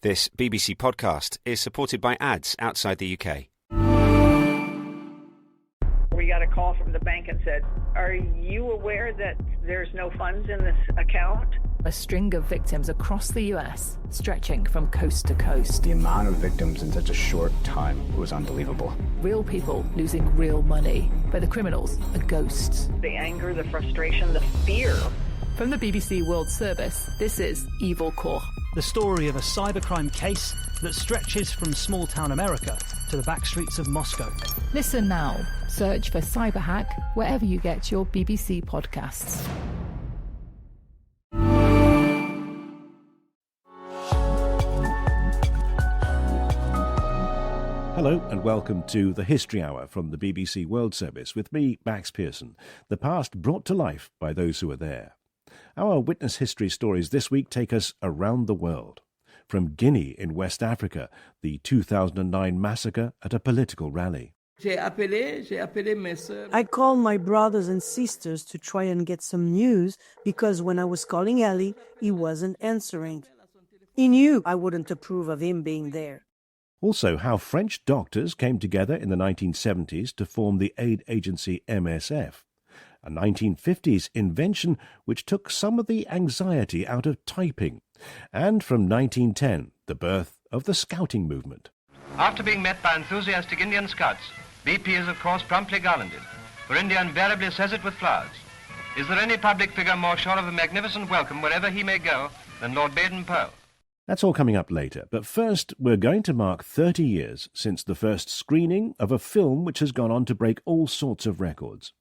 This BBC podcast is supported by ads outside the UK. We got a call from the bank and said, "Are you aware that there's no funds in this account?" A string of victims across the US, stretching from coast to coast. The amount of victims in such a short time was unbelievable. Real people losing real money, but the criminals are ghosts. The anger, the frustration, the fear. From the BBC World Service, this is Evil Core. The story of a cybercrime case that stretches from small-town America to the backstreets of Moscow. Listen now. Search for Cyberhack wherever you get your BBC podcasts. Hello and welcome to the History Hour from the BBC World Service with me, Max Pearson. The past brought to life by those who were there. Our witness history stories this week take us around the world. From Guinea in West Africa, the 2009 massacre at a political rally. I called my brothers and sisters to try and get some news because when I was calling Ellie, he wasn't answering. He knew I wouldn't approve of him being there. Also, how French doctors came together in the 1970s to form the aid agency MSF. A 1950s invention which took some of the anxiety out of typing. And from 1910, the birth of the Scouting movement. After being met by enthusiastic Indian Scouts, BP is of course promptly garlanded, for India invariably says it with flowers. Is there any public figure more sure of a magnificent welcome wherever he may go than Lord Baden-Powell? That's all coming up later, but first we're going to mark 30 years since the first screening of a film which has gone on to break all sorts of records.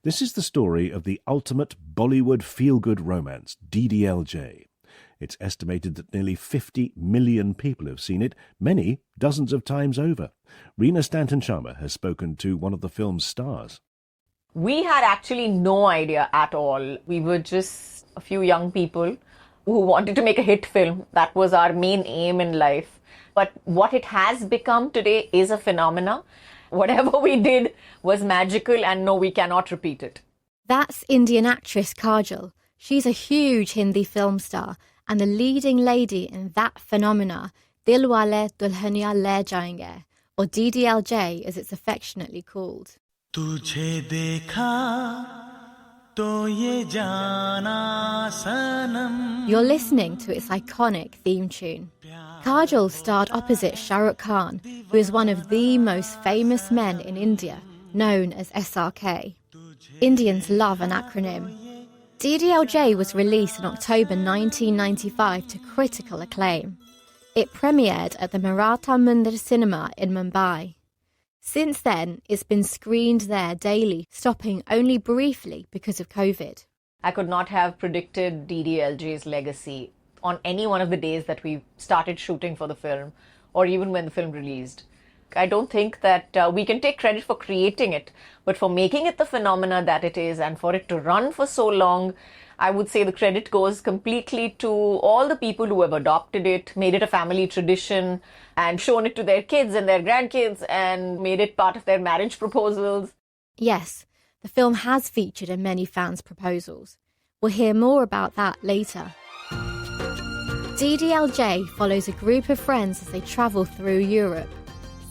This is the story of the ultimate Bollywood feel-good romance, DDLJ. It's estimated that nearly 50 million people have seen it, many dozens of times over. Reena Stanton-Sharma has spoken to one of the film's stars. We had actually no idea at all. We were just a few young people who wanted to make a hit film. That was our main aim in life. But what it has become today is a phenomena. Whatever we did was magical, and no, we cannot repeat it. That's Indian actress Kajol. She's a huge Hindi film star and the leading lady in that phenomena, Dilwale Dulhania Le Jayenge, or DDLJ as it's affectionately called. Tujhe dekha to ye jana sanam. You're listening to its iconic theme tune. Kajol starred opposite Shah Rukh Khan, who is one of the most famous men in India, known as SRK. Indians love an acronym. DDLJ was released in October 1995 to critical acclaim. It premiered at the Maratha Mandir Cinema in Mumbai. Since then, it's been screened there daily, stopping only briefly because of COVID. I could not have predicted DDLJ's legacy on any one of the days that we started shooting for the film, or even when the film released. I don't think that we can take credit for creating it, but for making it the phenomena that it is and for it to run for so long, I would say the credit goes completely to all the people who have adopted it, made it a family tradition, and shown it to their kids and their grandkids, and made it part of their marriage proposals. Yes, the film has featured in many fans' proposals. We'll hear more about that later. DDLJ follows a group of friends as they travel through Europe.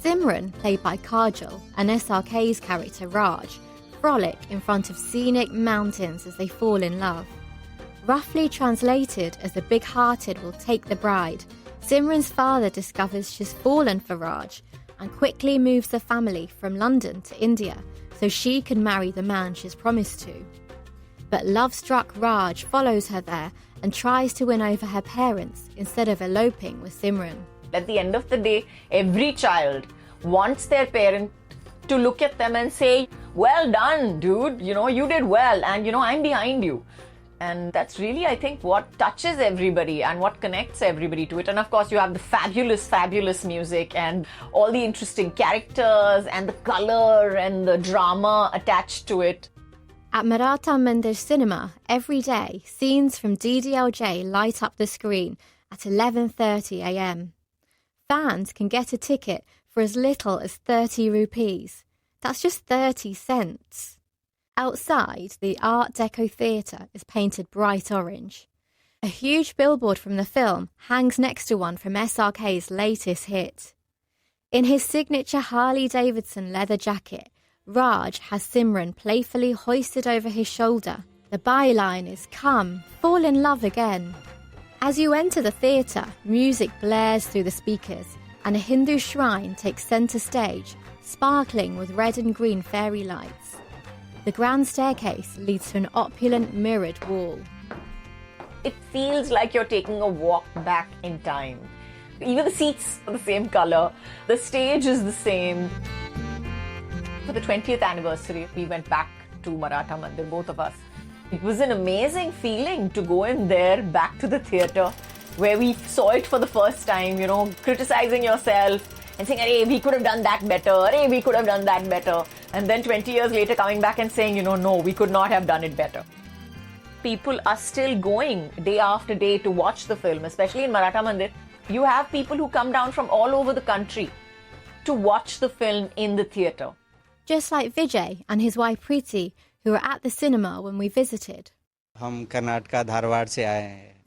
Simran, played by Kajol, and SRK's character Raj, frolic in front of scenic mountains as they fall in love. Roughly translated as the big-hearted will take the bride, Simran's father discovers she's fallen for Raj and quickly moves the family from London to India so she can marry the man she's promised to. But love-struck Raj follows her there and tries to win over her parents instead of eloping with Simran. At the end of the day, every child wants their parent to look at them and say, "Well done, dude, you did well, and I'm behind you." And that's really, I think, what touches everybody and what connects everybody to it. And of course, you have the fabulous, fabulous music and all the interesting characters and the color and the drama attached to it. At Maratha Mandir Cinema, every day, scenes from DDLJ light up the screen at 11:30 a.m. Fans can get a ticket for as little as 30 rupees. That's just 30 cents. Outside, the Art Deco Theatre is painted bright orange. A huge billboard from the film hangs next to one from SRK's latest hit. In his signature Harley-Davidson leather jacket, Raj has Simran playfully hoisted over his shoulder. The byline is "Come, fall in love again." As you enter the theatre, music blares through the speakers, and a Hindu shrine takes centre stage, sparkling with red and green fairy lights. The grand staircase leads to an opulent mirrored wall. It feels like you're taking a walk back in time. Even the seats are the same colour. The stage is the same. For the 20th anniversary, we went back to Maratha Mandir, both of us. It was an amazing feeling to go in there, back to the theatre, where we saw it for the first time, you know, criticizing yourself and saying, "Hey, we could have done that better. Hey, we could have done that better." And then 20 years later coming back and saying, you know, no, we could not have done it better. People are still going day after day to watch the film, especially in Maratha Mandir. You have people who come down from all over the country to watch the film in the theatre. Just like Vijay and his wife Preeti, who were at the cinema when we visited.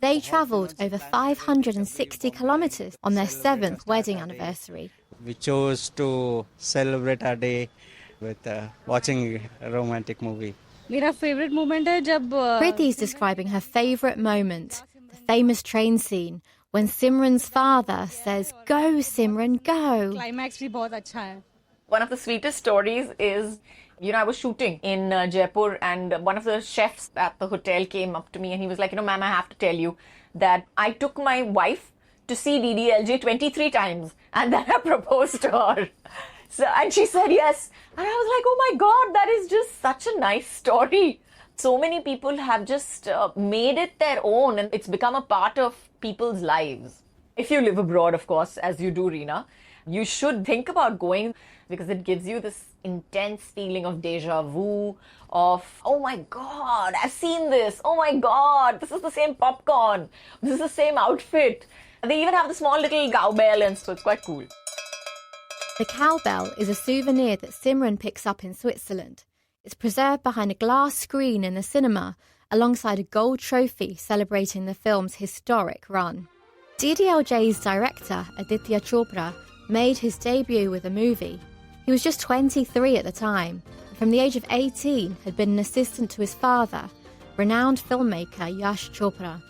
They travelled over 560 kilometres on their 7th wedding anniversary. We chose to celebrate our day with watching a romantic movie. मेरा favorite moment है जब Preeti's describing her favourite moment, the famous train scene, when Simran's father says, "Go, Simran, go." Climax भी बहुत अच्छा है. One of the sweetest stories is, you know, I was shooting in Jaipur, and one of the chefs at the hotel came up to me and he was like, "You know, ma'am, I have to tell you that I took my wife to see DDLJ 23 times and then I proposed to her." So, and she said yes. And I was like, oh my God, that is just such a nice story. So many people have just made it their own, and it's become a part of people's lives. If you live abroad, of course, as you do, Reena, you should think about going, because it gives you this intense feeling of deja vu, of, oh my God, I've seen this. Oh my God, this is the same popcorn. This is the same outfit. They even have the small little cowbell, and so it's quite cool. The cowbell is a souvenir that Simran picks up in Switzerland. It's preserved behind a glass screen in the cinema, alongside a gold trophy celebrating the film's historic run. DDLJ's director, Aditya Chopra, made his debut with the movie. He was just 23 at the time, and from the age of 18 had been an assistant to his father, renowned filmmaker Yash Chopra.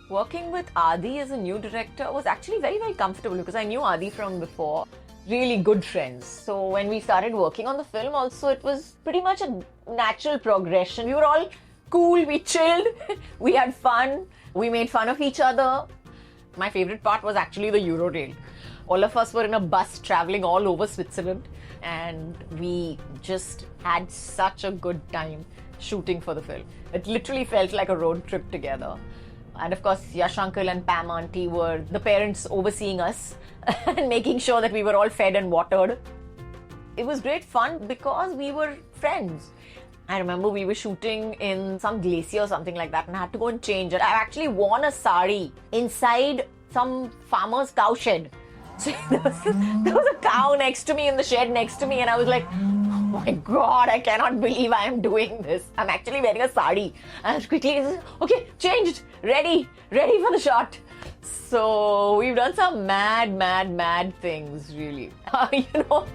Working with Adi as a new director was actually very, very comfortable, because I knew Adi from before. Really good friends. So when we started working on the film also, it was pretty much a natural progression. We were all cool, we chilled, we had fun, we made fun of each other. My favorite part was actually the Eurorail. All of us were in a bus traveling all over Switzerland, and we just had such a good time shooting for the film. It literally felt like a road trip together. And of course, Yash Uncle and Pam Auntie were the parents overseeing us and making sure that we were all fed and watered. It was great fun because we were friends. I remember we were shooting in some glacier or something like that, and I had to go and change it. I actually worn a sari inside some farmer's cow shed. So there was a cow next to me in the shed next to me, and I was like, oh my God, I cannot believe I am doing this. I'm actually wearing a sari. And quickly, okay, changed, ready for the shot. So we've done some mad things, really. You know.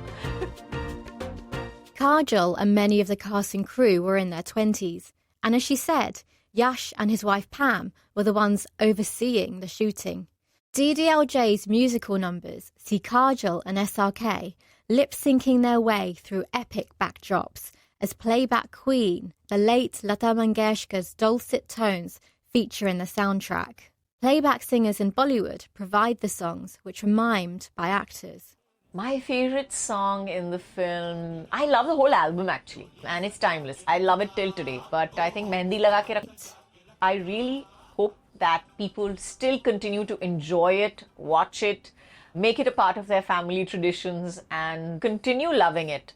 Kajol and many of the cast and crew were in their 20s, and as she said, Yash and his wife Pam were the ones overseeing the shooting. DDLJ's musical numbers see Kajol and SRK lip-syncing their way through epic backdrops as playback queen, the late Lata Mangeshkar's dulcet tones feature in the soundtrack. Playback singers in Bollywood provide the songs, which were mimed by actors. My favorite song in the film, I love the whole album actually, and it's timeless. I love it till today, but I think Mehndi Laga Ke Rakh. I really hope that people still continue to enjoy it, watch it, make it a part of their family traditions, and continue loving it,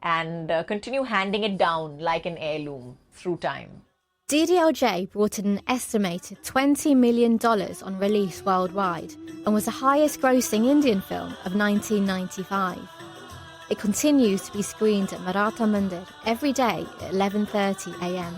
and continue handing it down like an heirloom through time. DDLJ brought in an estimated $20 million on release worldwide and was the highest grossing Indian film of 1995. It continues to be screened at Maratha Mandir every day at 11:30 a.m.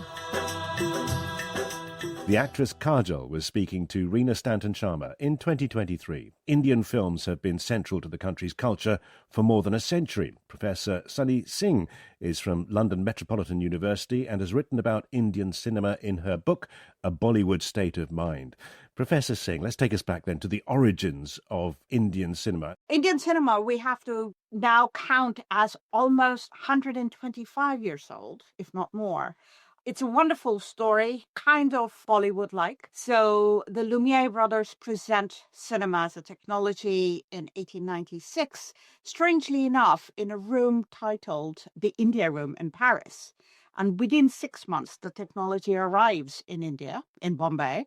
The actress Kajol was speaking to Reena Stanton Sharma in 2023. Indian films have been central to the country's culture for more than a century. Professor Sunny Singh is from London Metropolitan University and has written about Indian cinema in her book, A Bollywood State of Mind. Professor Singh, let's take us back then to the origins of Indian cinema. Indian cinema, we have to now count as almost 125 years old, if not more. It's a wonderful story, kind of Bollywood-like. So the Lumiere brothers present cinema as a technology in 1896, strangely enough, in a room titled the India Room in Paris. And within 6 months, the technology arrives in India, in Bombay,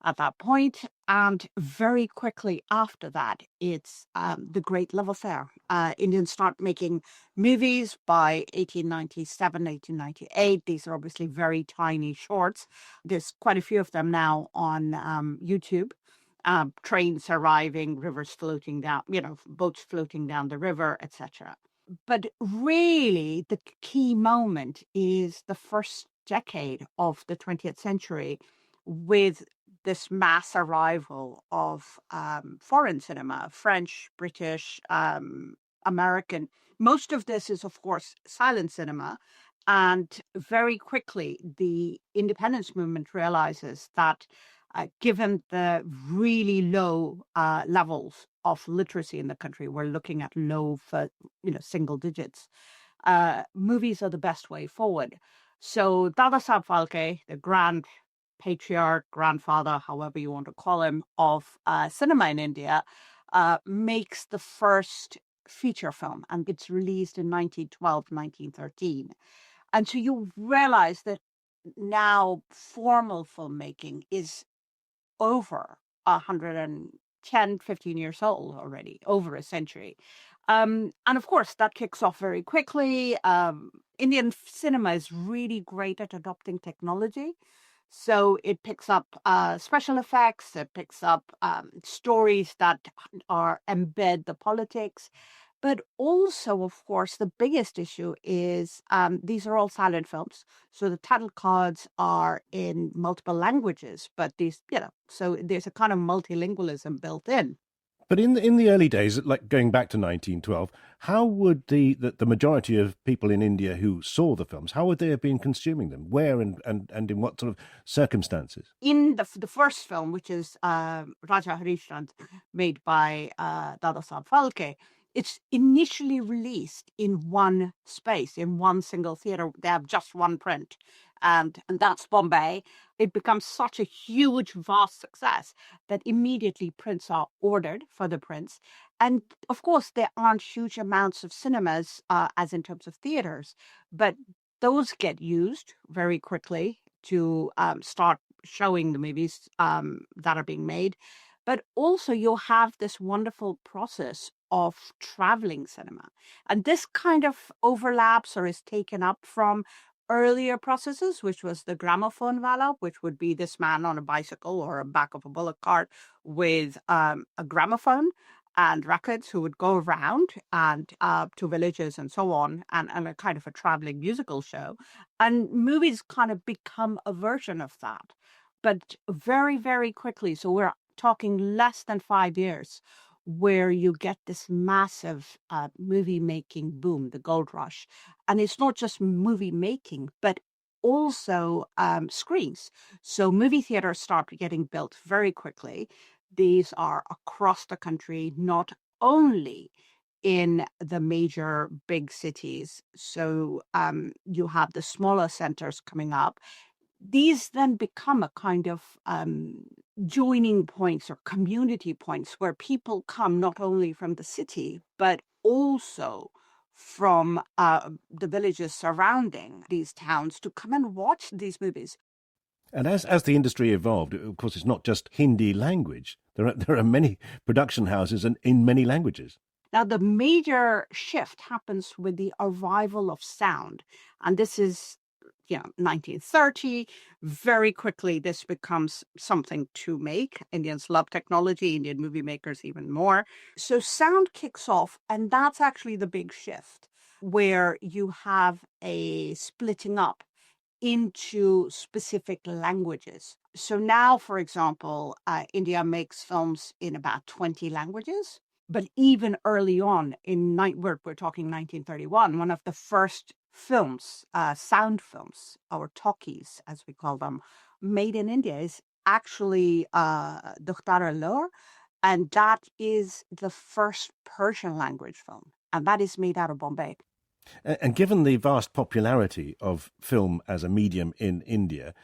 at that point, and very quickly after that, it's the great love affair. Indians start making movies by 1897, 1898. These are obviously very tiny shorts. There's quite a few of them now on YouTube. Trains arriving, rivers floating down, boats floating down the river, etc. But really, the key moment is the first decade of the 20th century with this mass arrival of foreign cinema, French, British, American. Most of this is, of course, silent cinema. And very quickly, the independence movement realizes that given the really low levels of literacy in the country, we're looking at low, single digits. Movies are the best way forward. So Dadasaheb Phalke, the grand patriarch, grandfather, however you want to call him, of cinema in India, makes the first feature film, and it's released in 1912, 1913. And so you realize that now formal filmmaking is over 110, 15 years old already, over a century. And of course, that kicks off very quickly. Indian cinema is really great at adopting technology. So it picks up special effects, it picks up stories that embed the politics. But also, of course, the biggest issue is these are all silent films. So the title cards are in multiple languages, but so there's a kind of multilingualism built in. But in the early days, like going back to 1912, how would the majority of people in India who saw the films, how would they have been consuming them? Where and in what sort of circumstances? In the first film, which is Raja Harishchandra, made by Dadasaheb Phalke, it's initially released in one space, in one single theater. They have just one print, and that's Bombay. It becomes such a huge, vast success that immediately prints are ordered for the prints. And of course, there aren't huge amounts of cinemas as in terms of theaters, but those get used very quickly to start showing the movies that are being made. But also you'll have this wonderful process of traveling cinema. And this kind of overlaps or is taken up from earlier processes, which was the gramophone wala, which would be this man on a bicycle or a back of a bullock cart with a gramophone and records who would go around and to villages and so on, and a kind of a traveling musical show. And movies kind of become a version of that. But very, very quickly, so we're talking less than 5 years, where you get this massive movie making boom, the gold rush. And it's not just movie making, but also screens. So movie theaters start getting built very quickly. These are across the country, not only in the major big cities. So you have the smaller centers coming up. These then become a kind of joining points or community points where people come not only from the city, but also from the villages surrounding these towns to come and watch these movies. And as the industry evolved, of course, it's not just Hindi language. There are many production houses in many languages. Now, the major shift happens with the arrival of sound. And this is 1930, very quickly, this becomes something to make. Indians love technology, Indian movie makers even more. So sound kicks off, and that's actually the big shift, where you have a splitting up into specific languages. So now, for example, India makes films in about 20 languages. But even early on, we're talking 1931, one of the first films, sound films, or talkies, as we call them, made in India is actually Dukhtar Allur, and that is the first Persian language film, and that is made out of Bombay. And given the vast popularity of film as a medium in India,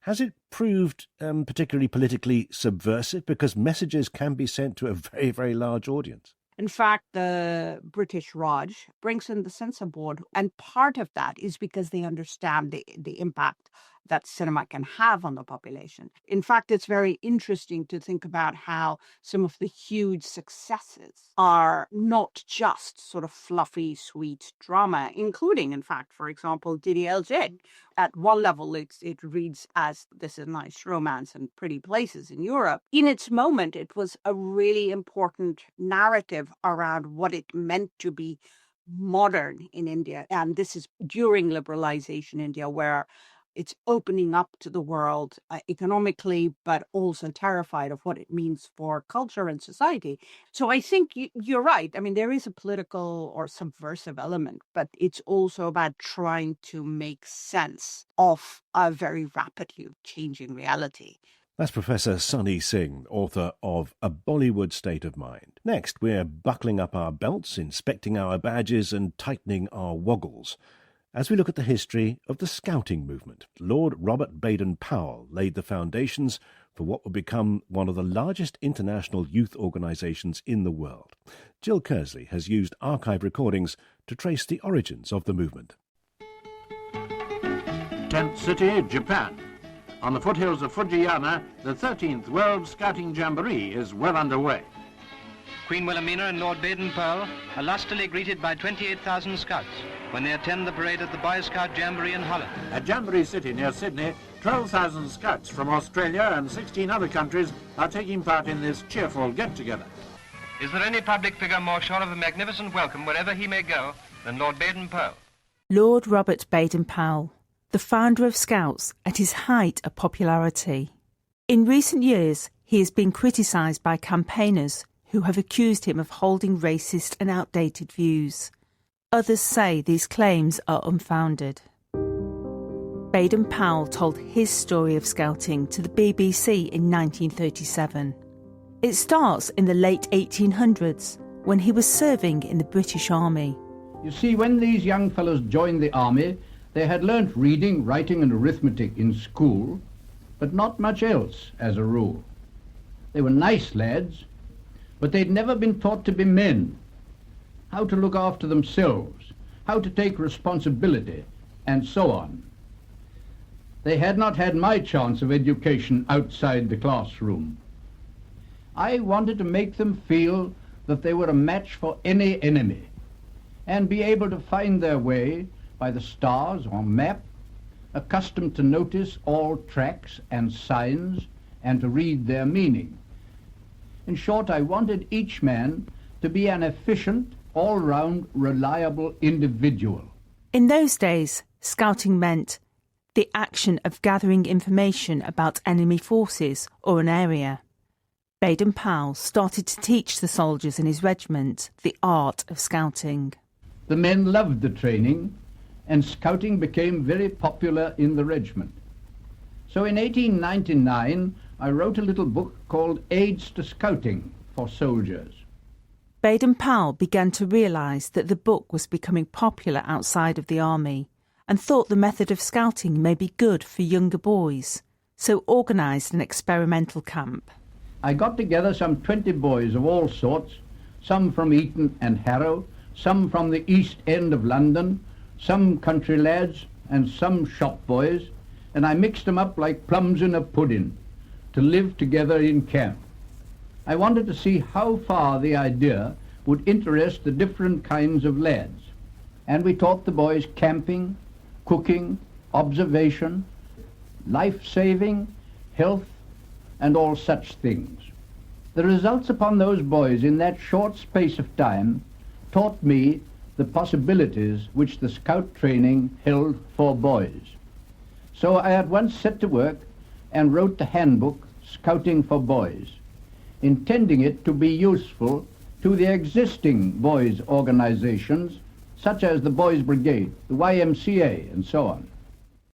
has it proved particularly politically subversive because messages can be sent to a very, very large audience? In fact, the British Raj brings in the censor board, and part of that is because they understand the impact that cinema can have on the population. In fact, it's very interesting to think about how some of the huge successes are not just sort of fluffy, sweet drama, including, in fact, for example, DDLJ. At one level, it reads as this is nice romance and pretty places in Europe. In its moment, it was a really important narrative around what it meant to be modern in India. And this is during liberalization India, where it's opening up to the world economically, but also terrified of what it means for culture and society. So I think you're right. I mean, there is a political or subversive element, but it's also about trying to make sense of a very rapidly changing reality. That's Professor Sunny Singh, author of A Bollywood State of Mind. Next, we're buckling up our belts, inspecting our badges and tightening our woggles as we look at the history of the Scouting movement. Lord Robert Baden-Powell laid the foundations for what would become one of the largest international youth organisations in the world. Jill Kersley has used archive recordings to trace the origins of the movement. Tent City, Japan. On the foothills of Fujiyama, the 13th World Scouting Jamboree is well underway. Queen Wilhelmina and Lord Baden-Powell are lustily greeted by 28,000 scouts when they attend the parade at the Boy Scout Jamboree in Holland. At Jamboree City near Sydney, 12,000 scouts from Australia and 16 other countries are taking part in this cheerful get-together. Is there any public figure more sure of a magnificent welcome wherever he may go than Lord Baden-Powell? Lord Robert Baden-Powell, the founder of Scouts at his height of popularity. In recent years, he has been criticised by campaigners who have accused him of holding racist and outdated views. Others say these claims are unfounded. Baden-Powell told his story of Scouting to the BBC in 1937. It starts in the late 1800s when he was serving in the British Army. You see, when these young fellows joined the army, they had learnt reading, writing and arithmetic in school, but not much else as a rule. They were nice lads, but they'd never been taught to be men, how to look after themselves, how to take responsibility, and so on. They had not had my chance of education outside the classroom. I wanted to make them feel that they were a match for any enemy, and be able to find their way by the stars or map, accustomed to notice all tracks and signs and to read their meaning. In short, I wanted each man to be an efficient, all-round, reliable individual. In those days, Scouting meant the action of gathering information about enemy forces or an area. Baden-Powell started to teach the soldiers in his regiment the art of scouting. The men loved the training, and Scouting became very popular in the regiment. So in 1899, I wrote a little book called Aids to Scouting for Soldiers. Baden-Powell began to realise that the book was becoming popular outside of the army and thought the method of scouting may be good for younger boys, so organised an experimental camp. I got together some 20 boys of all sorts, some from Eton and Harrow, some from the East End of London, some country lads and some shop boys, and I mixed them up like plums in a pudding to live together in camp. I wanted to see how far the idea would interest the different kinds of lads, and we taught the boys camping, cooking, observation, life-saving, health, and all such things. The results upon those boys in that short space of time taught me the possibilities which the scout training held for boys. So I at once set to work and wrote the handbook, Scouting for Boys, intending it to be useful to the existing boys' organizations, such as the Boys Brigade, the YMCA, and so on.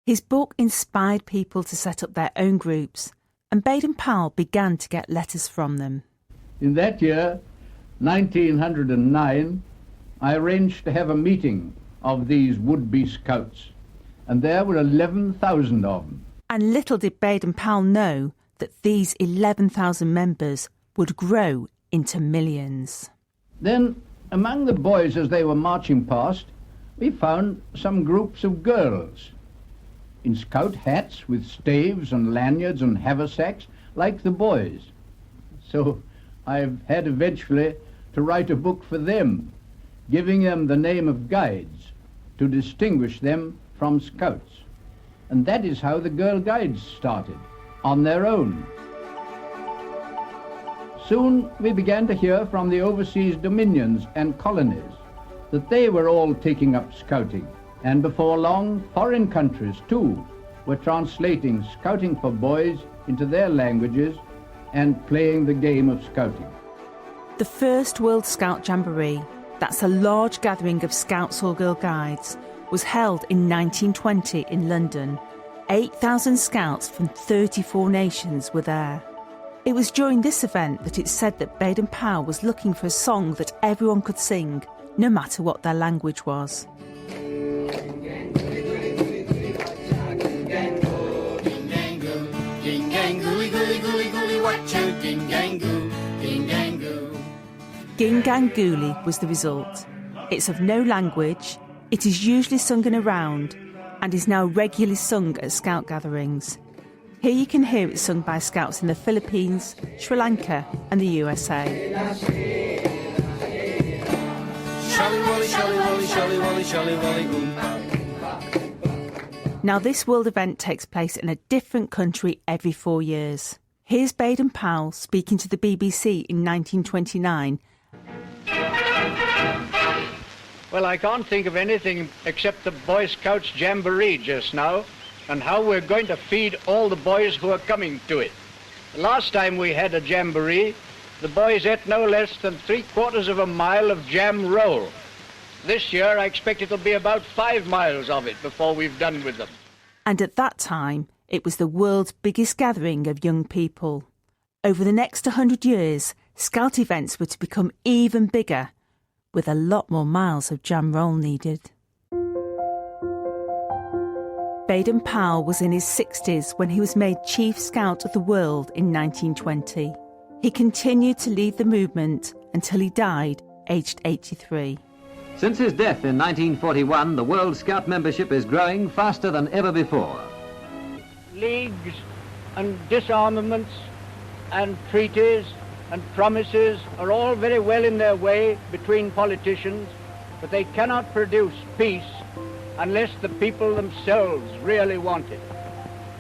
His book inspired people to set up their own groups, and Baden-Powell began to get letters from them. In that year, 1909, I arranged to have a meeting of these would-be scouts, and there were 11,000 of them. And little did Baden-Powell know that these 11,000 members would grow into millions. Then, among the boys as they were marching past, we found some groups of girls in scout hats with staves and lanyards and haversacks like the boys. So I've had eventually to write a book for them, giving them the name of guides to distinguish them from scouts. And that is how the Girl Guides started, on their own. Soon we began to hear from the overseas dominions and colonies that they were all taking up scouting, and before long foreign countries too were translating Scouting for Boys into their languages and playing the game of scouting. The first World Scout Jamboree, that's a large gathering of Scouts or Girl Guides, was held in 1920 in London. 8,000 Scouts from 34 nations were there. It was during this event that it's said that Baden-Powell was looking for a song that everyone could sing, no matter what their language was. Ginganguli was the result. It's of no language, it is usually sung in a round, and is now regularly sung at Scout gatherings. Here you can hear it sung by Scouts in the Philippines, Sri Lanka and the USA. Now this world event takes place in a different country every 4 years. Here's Baden-Powell speaking to the BBC in 1929. Well, I can't think of anything except the Boy Scouts Jamboree just now, and how we're going to feed all the boys who are coming to it. The last time we had a jamboree, the boys ate no less than 3/4 of a mile of jam roll. This year, I expect it'll be about 5 miles of it before we've done with them. And at that time, it was the world's biggest gathering of young people. Over the next 100 years, Scout events were to become even bigger, with a lot more miles of jam roll needed. Baden-Powell was in his 60s when he was made Chief Scout of the World in 1920. He continued to lead the movement until he died, aged 83. Since his death in 1941, the World Scout membership is growing faster than ever before. Leagues and disarmaments and treaties and promises are all very well in their way between politicians, but they cannot produce peace unless the people themselves really want it.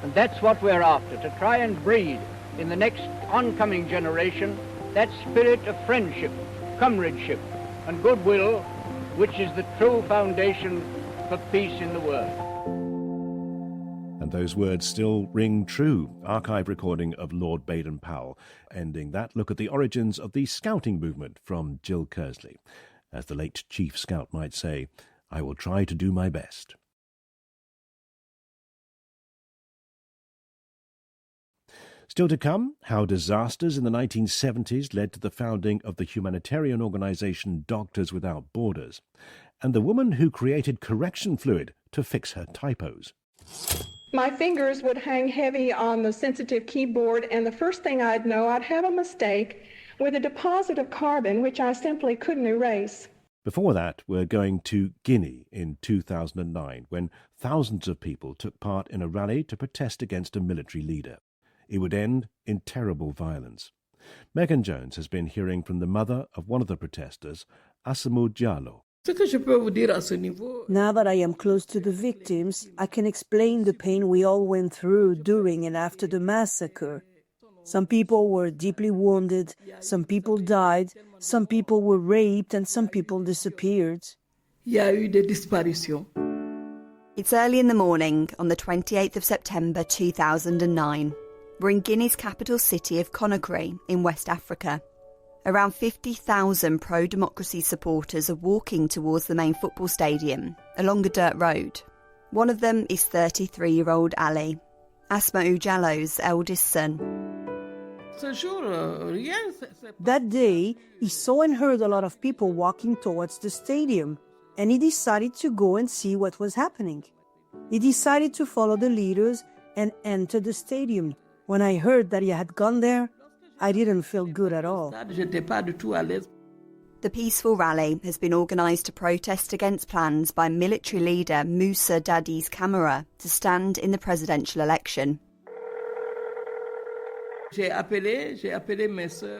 And that's what we're after, to try and breed in the next oncoming generation that spirit of friendship, comradeship, and goodwill, which is the true foundation for peace in the world. And those words still ring true. Archive recording of Lord Baden-Powell, ending that look at the origins of the scouting movement from Jill Kersley. As the late Chief Scout might say, I will try to do my best. Still to come, how disasters in the 1970s led to the founding of the humanitarian organisation Doctors Without Borders, and the woman who created correction fluid to fix her typos. My fingers would hang heavy on the sensitive keyboard, and the first thing I'd know, I'd have a mistake with a deposit of carbon, which I simply couldn't erase. Before that, we're going to Guinea in 2009, when thousands of people took part in a rally to protest against a military leader. It would end in terrible violence. Megan Jones has been hearing from the mother of one of the protesters, Asamu Diallo. Now that I am close to the victims, I can explain the pain we all went through during and after the massacre. Some people were deeply wounded, some people died, some people were raped, and some people disappeared. It's early in the morning on the 28th of September 2009. We're in Guinea's capital city of Conakry in West Africa. Around 50,000 pro-democracy supporters are walking towards the main football stadium along a dirt road. One of them is 33-year-old Ali, Asma'u Jallo's eldest son. That day, he saw and heard a lot of people walking towards the stadium, and he decided to go and see what was happening. He decided to follow the leaders and enter the stadium. When I heard that he had gone there, I didn't feel good at all. The peaceful rally has been organised to protest against plans by military leader Moussa Dadis Camara to stand in the presidential election.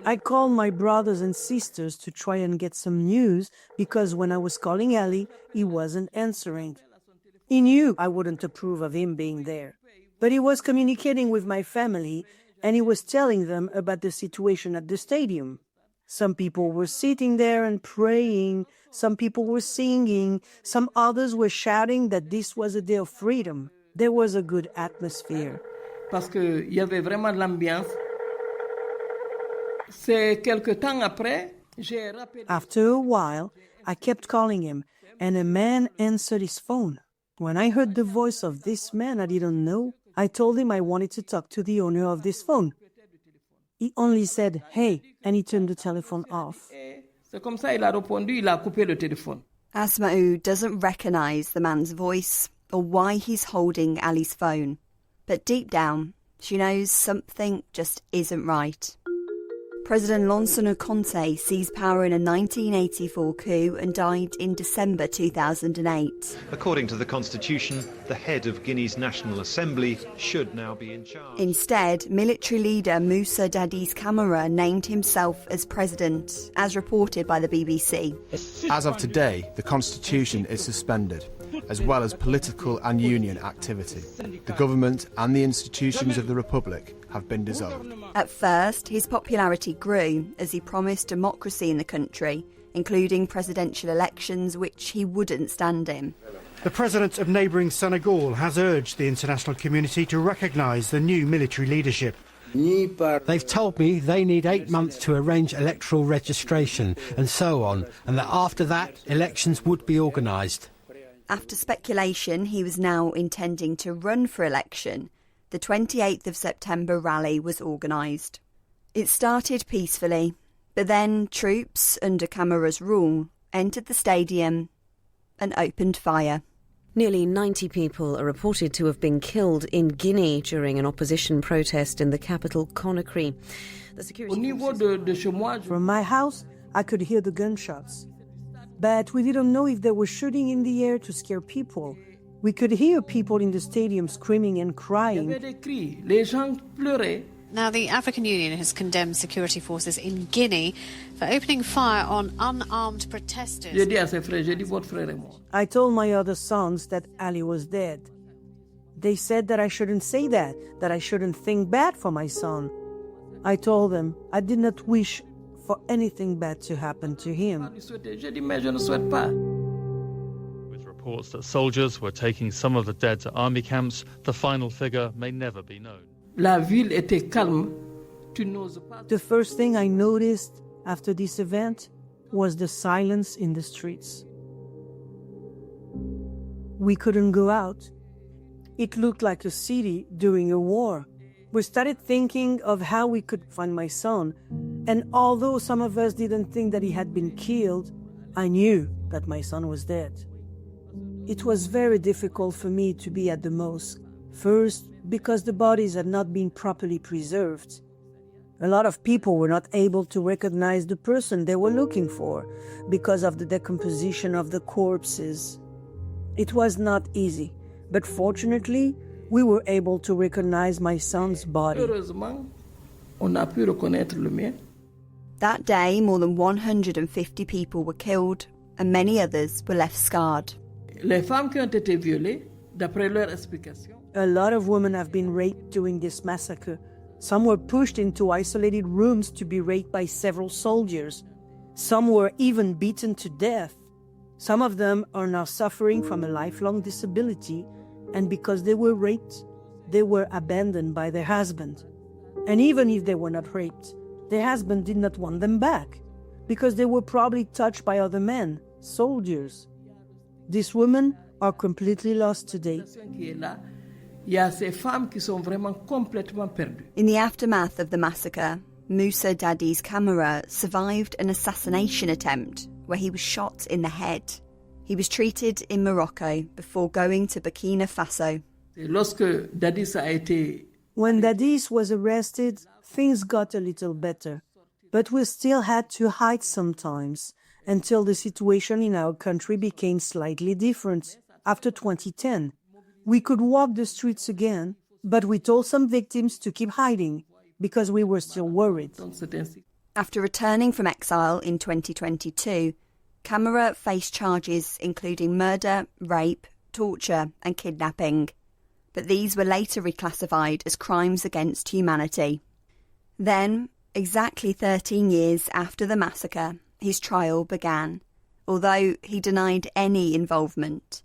I called my brothers and sisters to try and get some news because when I was calling Ali, he wasn't answering. He knew I wouldn't approve of him being there. But he was communicating with my family and he was telling them about the situation at the stadium. Some people were sitting there and praying, some people were singing, some others were shouting that this was a day of freedom. There was a good atmosphere. Parce qu'il y avait vraiment de l'ambiance. C'est quelque temps après, j'ai rappelé. After a while, I kept calling him, and a man answered his phone. When I heard the voice of this man I didn't know, I told him I wanted to talk to the owner of this phone. He only said, "Hey," and he turned the telephone off. C'est comme ça il a répondu, il a coupé le téléphone. Asma'u doesn't recognise the man's voice or why he's holding Ali's phone. But deep down, she knows something just isn't right. President Lansana Conté seized power in a 1984 coup and died in December 2008. According to the constitution, the head of Guinea's National Assembly should now be in charge. Instead, military leader Moussa Dadis Camara named himself as president, as reported by the BBC. As of today, the constitution is suspended, as well as political and union activity. The government and the institutions of the Republic have been dissolved. At first, his popularity grew as he promised democracy in the country, including presidential elections which he wouldn't stand in. The president of neighbouring Senegal has urged the international community to recognise the new military leadership. They've told me they need 8 months to arrange electoral registration and so on, and that after that, elections would be organised. After speculation he was now intending to run for election, the 28th of September rally was organised. It started peacefully, but then troops under Camara's rule entered the stadium and opened fire. Nearly 90 people are reported to have been killed in Guinea during an opposition protest in the capital, Conakry. The security From my house, I could hear the gunshots. But we didn't know if they were shooting in the air to scare people. We could hear people in the stadium screaming and crying. Now, the African Union has condemned security forces in Guinea for opening fire on unarmed protesters. I told my other sons that Ali was dead. They said that I shouldn't say that I shouldn't think bad for my son. I told them I did not wish for anything bad to happen to him. With reports that soldiers were taking some of the dead to army camps, the final figure may never be known. The first thing I noticed after this event was the silence in the streets. We couldn't go out. It looked like a city during a war. We started thinking of how we could find my son, and although some of us didn't think that he had been killed, I knew that my son was dead. It was very difficult for me to be at the mosque. First, because the bodies had not been properly preserved. A lot of people were not able to recognize the person they were looking for because of the decomposition of the corpses. It was not easy, but fortunately, we were able to recognize my son's body. That day, more than 150 people were killed and many others were left scarred. A lot of women have been raped during this massacre. Some were pushed into isolated rooms to be raped by several soldiers. Some were even beaten to death. Some of them are now suffering from a lifelong disability, and because they were raped, they were abandoned by their husband. And even if they were not raped, their husband did not want them back, because they were probably touched by other men, soldiers. These women are completely lost today. In the aftermath of the massacre, Moussa Daddy's camera survived an assassination attempt where he was shot in the head. He was treated in Morocco before going to Burkina Faso. When Dadis was arrested, things got a little better, but we still had to hide sometimes until the situation in our country became slightly different. After 2010, we could walk the streets again, but we told some victims to keep hiding because we were still worried. After returning from exile in 2022, Camara faced charges including murder, rape, torture and kidnapping. But these were later reclassified as crimes against humanity. Then, exactly 13 years after the massacre, his trial began, although he denied any involvement.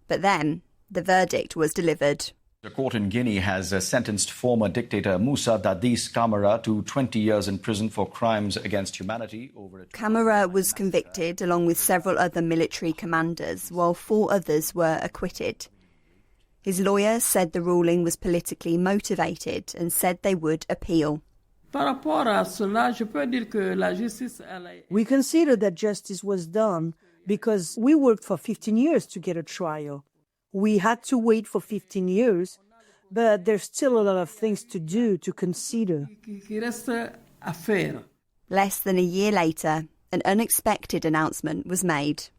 But then, the verdict was delivered. The court in Guinea has sentenced former dictator Moussa Dadis Camara to 20 years in prison for crimes against humanity. Camara was convicted along with several other military commanders, while 4 others were acquitted. His lawyer said the ruling was politically motivated and said they would appeal. We consider that justice was done because we worked for 15 years to get a trial. We had to wait for 15 years, but there's still a lot of things to do, to consider. Less than a year later, an unexpected announcement was made.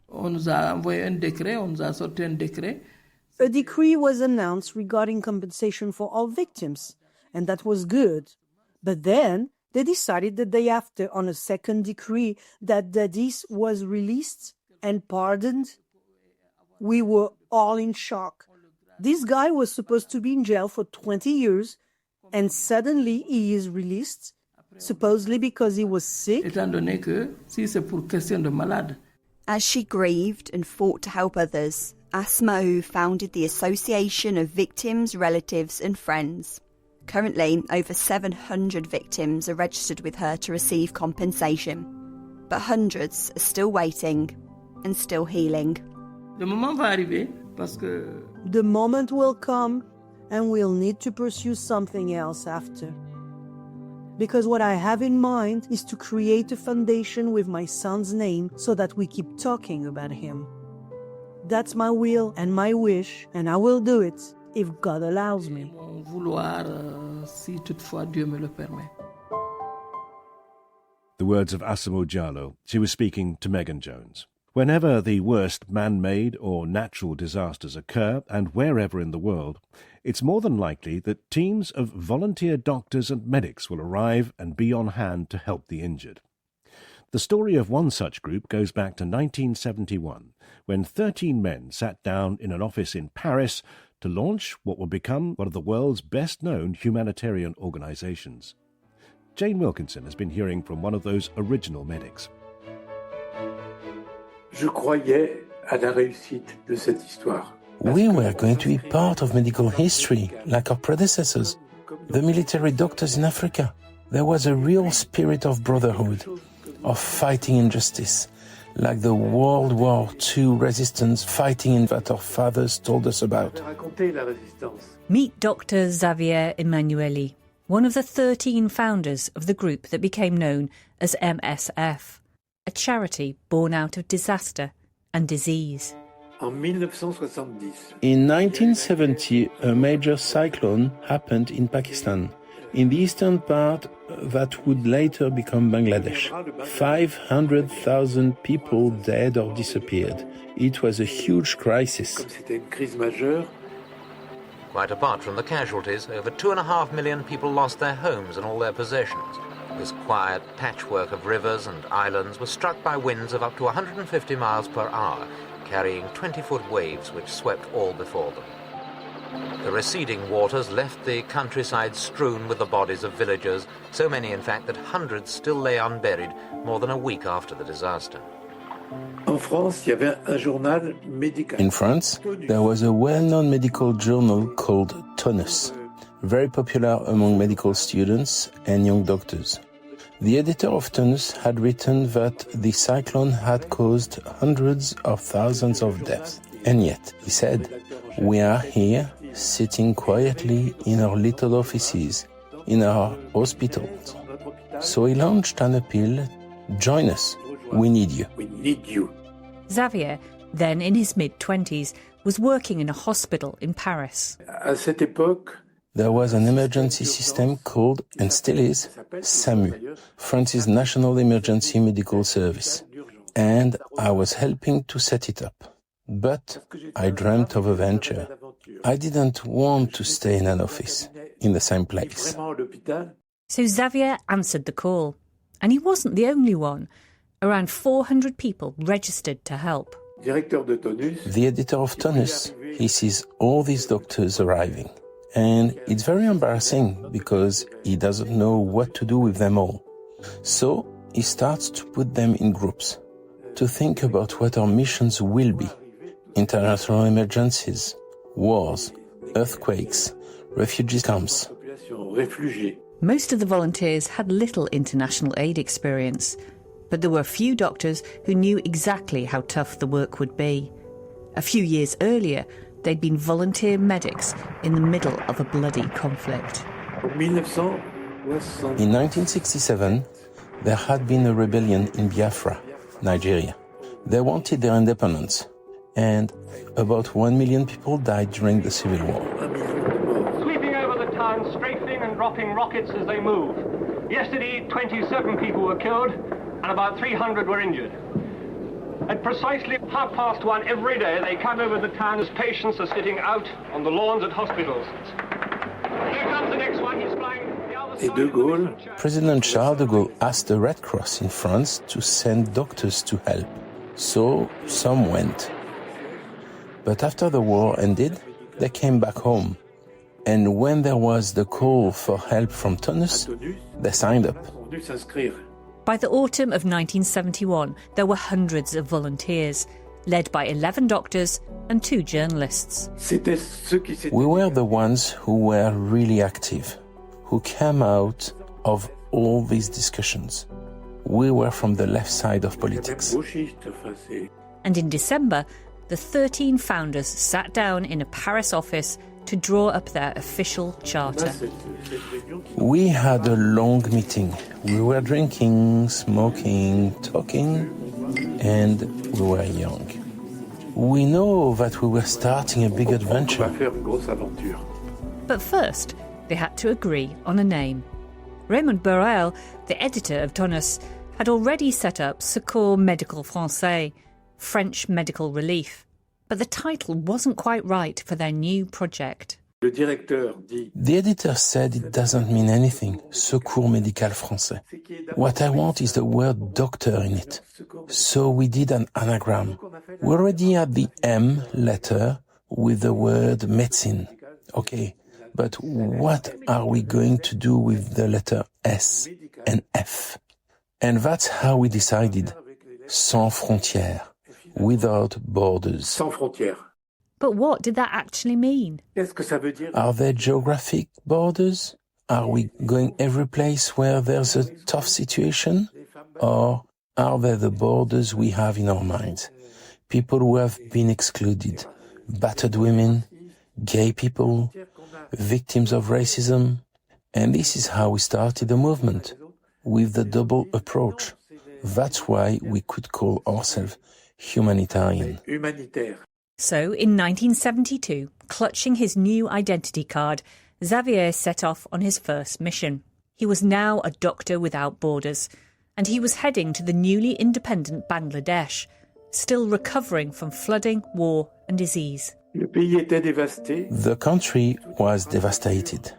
A decree was announced regarding compensation for all victims, and that was good. But then they decided the day after on a second decree that Dadis was released and pardoned. We were all in shock. This guy was supposed to be in jail for 20 years, and suddenly he is released, supposedly because he was sick. As she grieved and fought to help others, Asma'u founded the Association of Victims, Relatives and Friends. Currently, over 700 victims are registered with her to receive compensation, but hundreds are still waiting and still healing. The moment will come and we'll need to pursue something else after. Because what I have in mind is to create a foundation with my son's name so that we keep talking about him. That's my will and my wish, and I will do it if God allows me. The words of Asama Diallo. She was speaking to Megan Jones. Whenever the worst man-made or natural disasters occur, and wherever in the world, it's more than likely that teams of volunteer doctors and medics will arrive and be on hand to help the injured. The story of one such group goes back to 1971, when 13 men sat down in an office in Paris to launch what will become one of the world's best-known humanitarian organizations. Jane Wilkinson has been hearing from one of those original medics. Je croyais à la réussite de cette histoire. We were going to be part of medical history, like our predecessors, the military doctors in Africa. There was a real spirit of brotherhood, of fighting injustice, like the World War II resistance fighting that our fathers told us about. Meet Dr. Xavier Emanueli, one of the 13 founders of the group that became known as MSF, a charity born out of disaster and disease. In 1970, a major cyclone happened in Pakistan, in the eastern part that would later become Bangladesh. 500,000 people dead or disappeared. It was a huge crisis. Quite apart from the casualties, over 2.5 million people lost their homes and all their possessions. This quiet patchwork of rivers and islands was struck by winds of up to 150 miles per hour, carrying 20-foot waves which swept all before them. The receding waters left the countryside strewn with the bodies of villagers, so many in fact that hundreds still lay unburied more than a week after the disaster. In France, there was a well-known medical journal called Tonus, very popular among medical students and young doctors. The editor of Tonus had written that the cyclone had caused hundreds of thousands of deaths. And yet, he said, we are here, sitting quietly in our little offices, in our hospitals. So he launched an appeal, join us, we need you. We need you. Xavier, then in his mid-20s, was working in a hospital in Paris. À cette époque, there was an emergency system called, and still is, SAMU, France's National Emergency Medical Service. And I was helping to set it up. But I dreamt of a venture. I didn't want to stay in an office, in the same place. So Xavier answered the call. And he wasn't the only one. Around 400 people registered to help. The editor of Tonus, he sees all these doctors arriving. And it's very embarrassing because he doesn't know what to do with them all. So he starts to put them in groups, to think about what our missions will be. International emergencies, wars, earthquakes, refugee camps. Most of the volunteers had little international aid experience, but there were a few doctors who knew exactly how tough the work would be. A few years earlier, they'd been volunteer medics in the middle of a bloody conflict. In 1967, there had been a rebellion in Biafra, Nigeria. They wanted their independence, and about 1 million people died during the civil war. Sweeping over the town, strafing and dropping rockets as they move. Yesterday, 27 people were killed and about 300 were injured. At precisely 1:30 every day, they come over the town as patients are sitting out on the lawns at hospitals. Here comes the next one, he's flying the other side. President Charles de Gaulle asked the Red Cross in France to send doctors to help. So some went. But after the war ended, they came back home. And when there was the call for help from Tonus, they signed up. By the autumn of 1971, there were hundreds of volunteers, led by 11 doctors and 2 journalists. We were the ones who were really active, who came out of all these discussions. We were from the left side of politics. And in December, the 13 founders sat down in a Paris office to draw up their official charter. We had a long meeting. We were drinking, smoking, talking, and we were young. We know that we were starting a big adventure. But first, they had to agree on a name. Raymond Borel, the editor of Tonus, had already set up Secours Médical Français, French medical relief. But the title wasn't quite right for their new project. The editor said it doesn't mean anything, Secours Médical Français. What I want is the word doctor in it. So we did an anagram. We already had the M letter with the word médecine. Okay, but what are we going to do with the letter S and F? And that's how we decided, sans frontières. Without borders. Sans frontières. But what did that actually mean? Are there geographic borders? Are we going every place where there's a tough situation? Or are there the borders we have in our minds? People who have been excluded, battered women, gay people, victims of racism. And this is how we started the movement, with the double approach. That's why we could call ourselves humanitarian. So, in 1972, clutching his new identity card, Xavier set off on his first mission. He was now a doctor without borders, and he was heading to the newly independent Bangladesh, still recovering from flooding, war and disease. The country was devastated.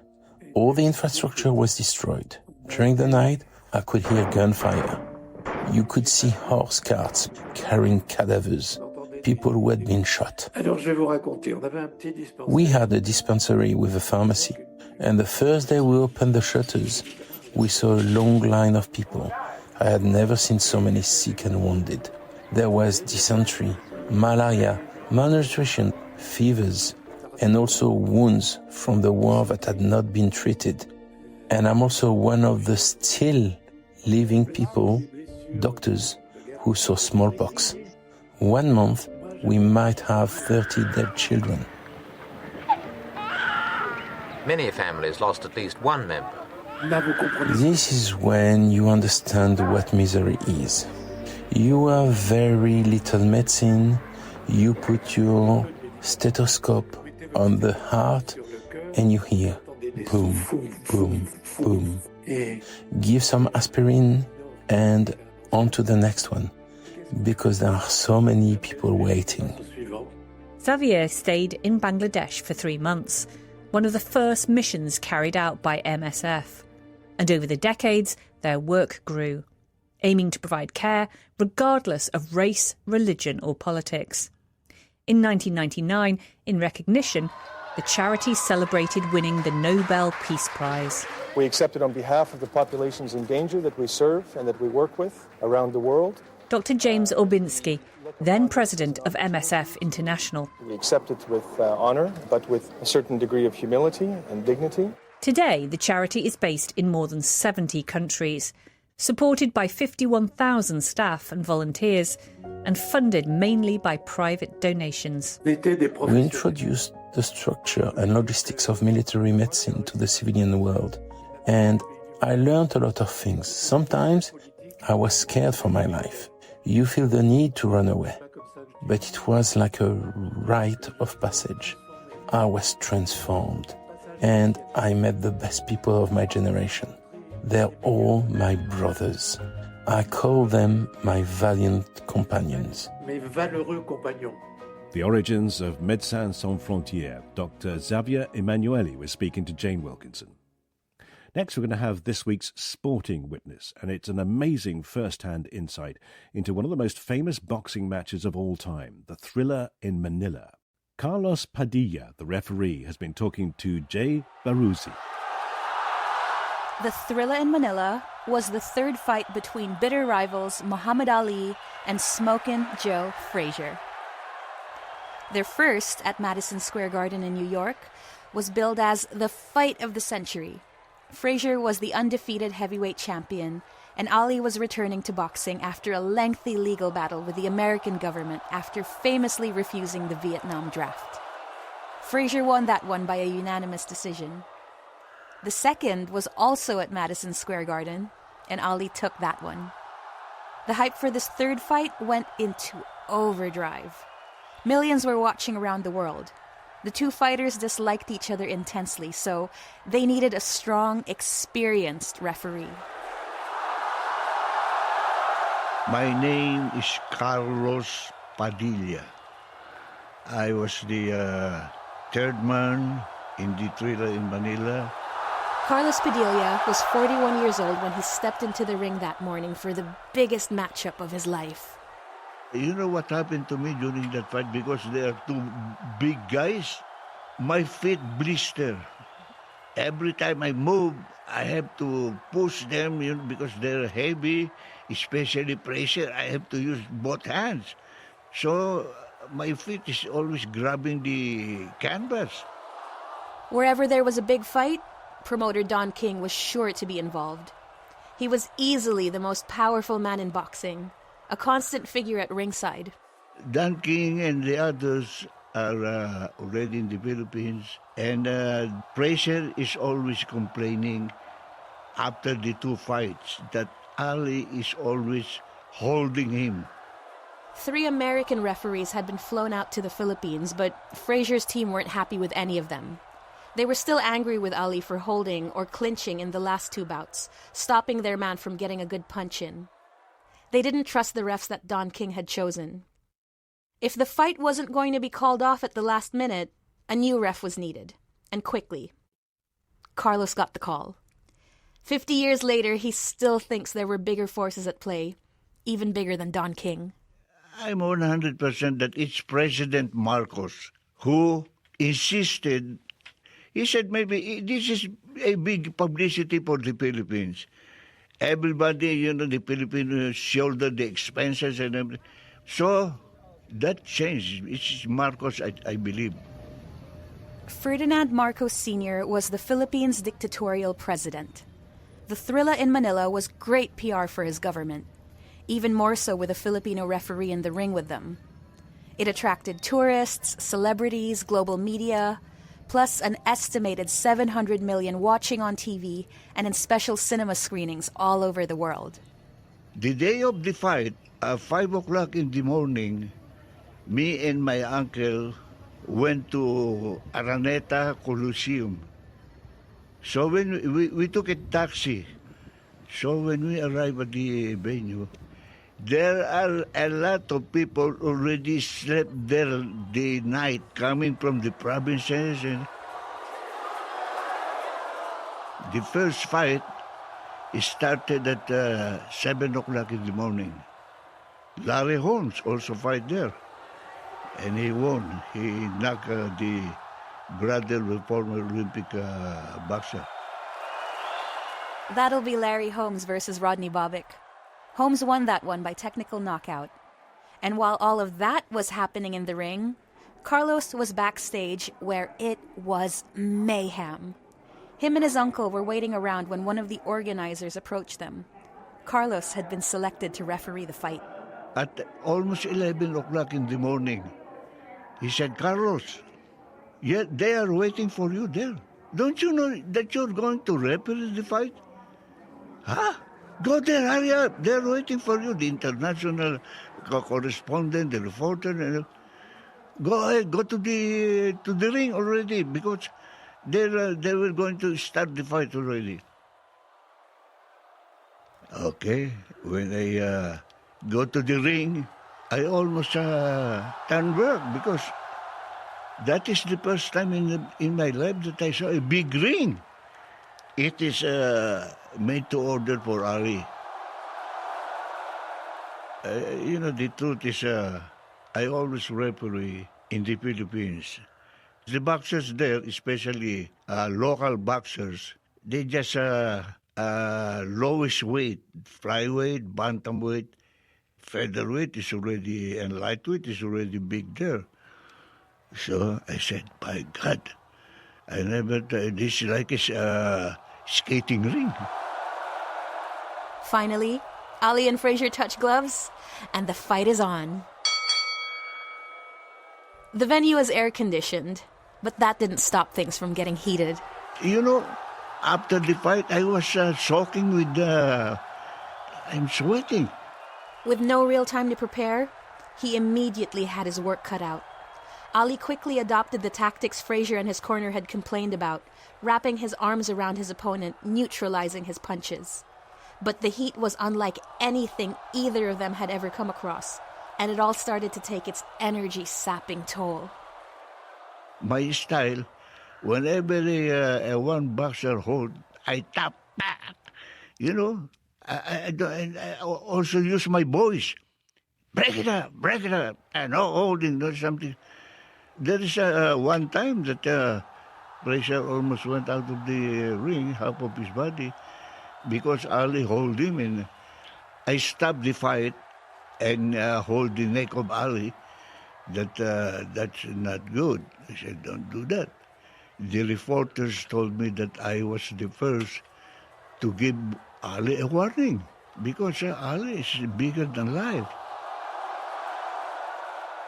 All the infrastructure was destroyed. During the night, I could hear gunfire. You could see horse carts carrying cadavers, people who had been shot. We had a dispensary with a pharmacy, and the first day we opened the shutters, we saw a long line of people. I had never seen so many sick and wounded. There was dysentery, malaria, malnutrition, fevers, and also wounds from the war that had not been treated. And I'm also one of the still living people, doctors, who saw smallpox. 1 month, we might have 30 dead children. Many families lost at least one member. This is when you understand what misery is. You have very little medicine. You put your stethoscope on the heart and you hear boom, boom, boom. Give some aspirin and on to the next one, because there are so many people waiting. Xavier stayed in Bangladesh for 3 months, one of the first missions carried out by MSF. And over the decades, their work grew, aiming to provide care regardless of race, religion or politics. In 1999, in recognition, the charity celebrated winning the Nobel Peace Prize. We accept it on behalf of the populations in danger that we serve and that we work with around the world. Dr. James Orbinski, then president of MSF International. We accept it with honour, but with a certain degree of humility and dignity. Today, the charity is based in more than 70 countries, supported by 51,000 staff and volunteers, and funded mainly by private donations. We introduced the structure and logistics of military medicine to the civilian world, and I learned a lot of things. Sometimes I was scared for my life. You feel the need to run away, but it was like a rite of passage. I was transformed, and I met the best people of my generation. They're all my brothers. I call them my valiant companions. The origins of Médecins Sans Frontières, Dr. Xavier Emanueli was speaking to Jane Wilkinson. Next, we're going to have this week's Sporting Witness, and it's an amazing first-hand insight into one of the most famous boxing matches of all time, the Thriller in Manila. Carlos Padilla, the referee, has been talking to Jay Baruzzi. The Thriller in Manila was the third fight between bitter rivals Muhammad Ali and Smokin' Joe Frazier. Their first, at Madison Square Garden in New York, was billed as the fight of the century. Frazier was the undefeated heavyweight champion, and Ali was returning to boxing after a lengthy legal battle with the American government after famously refusing the Vietnam draft. Frazier won that one by a unanimous decision. The second was also at Madison Square Garden, and Ali took that one. The hype for this third fight went into overdrive. Millions were watching around the world. The two fighters disliked each other intensely, so they needed a strong, experienced referee. My name is Carlos Padilla. I was the third man in the Thriller in Manila. Carlos Padilla was 41 years old when he stepped into the ring that morning for the biggest matchup of his life. You know what happened to me during that fight? Because they are two big guys, my feet blister. Every time I move, I have to push them, because they're heavy, especially pressure. I have to use both hands. So my feet is always grabbing the canvas. Wherever there was a big fight, promoter Don King was sure to be involved. He was easily the most powerful man in boxing, a constant figure at ringside. Don King and the others are already in the Philippines, and Frazier is always complaining after the two fights that Ali is always holding him. 3 American referees had been flown out to the Philippines, but Frazier's team weren't happy with any of them. They were still angry with Ali for holding or clinching in the last 2 bouts, stopping their man from getting a good punch in. They didn't trust the refs that Don King had chosen. If the fight wasn't going to be called off at the last minute, a new ref was needed, and quickly. Carlos got the call. 50 years later, he still thinks there were bigger forces at play, even bigger than Don King. I'm 100% that it's President Marcos who insisted. He said maybe this is a big publicity for the Philippines. Everybody, the Filipinos shoulder the expenses and everything. So that changed. It's Marcos, I believe. Ferdinand Marcos Sr. was the Philippines' dictatorial president. The thrilla in Manila was great PR for his government, even more so with a Filipino referee in the ring with them. It attracted tourists, celebrities, global media, plus an estimated 700 million watching on TV and in special cinema screenings all over the world. The day of the fight, at 5 o'clock in the morning, me and my uncle went to Araneta Coliseum. So when we took a taxi, so when we arrived at the venue, there are a lot of people already slept there the night, coming from the provinces. And the first fight started at 7 o'clock in the morning. Larry Holmes also fight there, and he won. He knocked the brother of the former Olympic boxer. That'll be Larry Holmes versus Rodney Bobic. Holmes won that one by technical knockout. And while all of that was happening in the ring, Carlos was backstage where it was mayhem. Him and his uncle were waiting around when one of the organizers approached them. Carlos had been selected to referee the fight. At almost 11 o'clock in the morning, he said, "Carlos, yeah, they are waiting for you there. Don't you know that you're going to referee the fight?" "Huh? Go there, hurry up. They're waiting for you." The international correspondent, the reporter, go ahead, go to the ring already, because they were going to start the fight already. Okay, when I go to the ring, I almost turned back, because that is the first time in my life that I saw a big ring. It is made to order for Ali. The truth is, I always referee in the Philippines. The boxers there, especially local boxers, they just lowest weight, flyweight, bantamweight, featherweight is already, and lightweight is already big there. So I said, by God, I never tried this like a skating ring. Finally, Ali and Frazier touch gloves, and the fight is on. The venue is air-conditioned, but that didn't stop things from getting heated. After the fight, I was soaking with... I'm sweating. With no real time to prepare, he immediately had his work cut out. Ali quickly adopted the tactics Frazier and his corner had complained about, wrapping his arms around his opponent, neutralizing his punches. But the heat was unlike anything either of them had ever come across, and it all started to take its energy-sapping toll. My style, whenever one boxer hold, I tap back. I also use my voice. Break it up, and holding something. There is one time that Frazier almost went out of the ring, half of his body, because Ali hold him, and I stopped the fight and hold the neck of Ali. That's not good. I said, don't do that. The reporters told me that I was the first to give Ali a warning, because Ali is bigger than life.